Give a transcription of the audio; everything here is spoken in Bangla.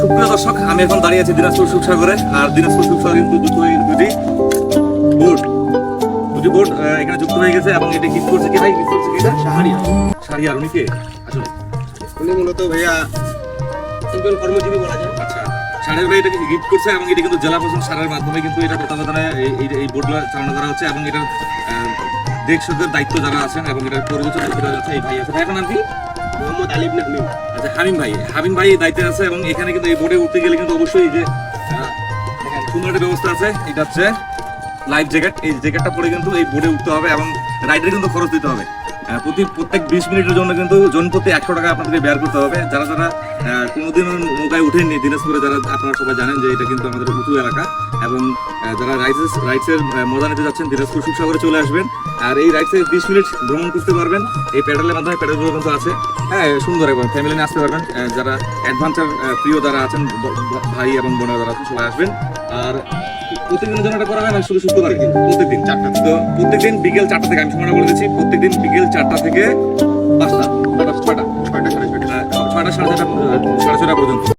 সুপ্রিয় দর্শক, আমি এখন দাঁড়িয়ে আছি দিনাজপুর সুখসাগরে। আর দিনাজপুর সুখসাগরে কিন্তু দুটি বোট এখানে যুক্ত হয়ে গেছে এবং এটা গিফট করছে কি ভাই? গিফট করছে কি? শাহরিয়ার। উনি কে আসলে? উনি মূলত ভাইয়া একজন কর্মজীবী বলা যায়। আচ্ছা, শাহরিয়ার ভাই এটাকে গিফট করছে এবং এটা কিন্তু জেলা প্রশাসন সারের মাধ্যমে কিন্তু এটা তত্ত্বাবধানে এই বোটগুলো চালনা করা হচ্ছে এবং এটার দেখশোদের দায়িত্ব যারা আছেন এবং এটার পরিবেশন করা যাচ্ছে এই ভাই আছে। ভাইয়ের নাম কি? মোহাম্মদ আলিম না হামিম। আচ্ছা, হামিম ভাই দায়িত্বে আছে এবং এখানে কিন্তু এই বোটে উঠতে গেলে কিন্তু অবশ্যই যে সুন্দর একটা ব্যবস্থা আছে। এটা হচ্ছে লাইফ জ্যাকেট। এই জ্যাকেটটা পরে কিন্তু এই বোটে উঠতে হবে এবং রাইডের কিন্তু খরচ দিতে হবে। প্রত্যেক 20 মিনিটের জন্য কিন্তু জনপ্রতি 100 টাকা আপনাদেরকে ব্যয় করতে হবে। যারা কোনোদিন নৌকায় উঠেননি দিনাজপুরে, যারা আপনারা সবাই জানেন যে এটা কিন্তু আমাদের উঁচু এলাকা এবং যারা রাইডসের মজা নিতে যাচ্ছেন দিনাজপুর সুখসাগরে চলে আসবেন। আর এই রাইডসে 20 মিনিট ভ্রমণ করতে পারবেন এই প্যাডেলের মাধ্যমে। প্যাডেলগুলো কিন্তু আছে, হ্যাঁ, সুন্দর এবং ফ্যামিলি নিয়ে আসতে পারবেন। যারা অ্যাডভেঞ্চার প্রিয় যারা আছেন, ভাই এবং বোনেরা যারা আছেন, সবাই আসবেন। আর প্রত্যেকদিনের জন্য এটা করা হয় না, শুধু শুক্রবার, প্রত্যেকদিন 4টা। তো প্রত্যেকদিন বিকেল 4টা থেকে, আমি সময়টা বলে দিচ্ছি, প্রত্যেকদিন বিকেল 4টা থেকে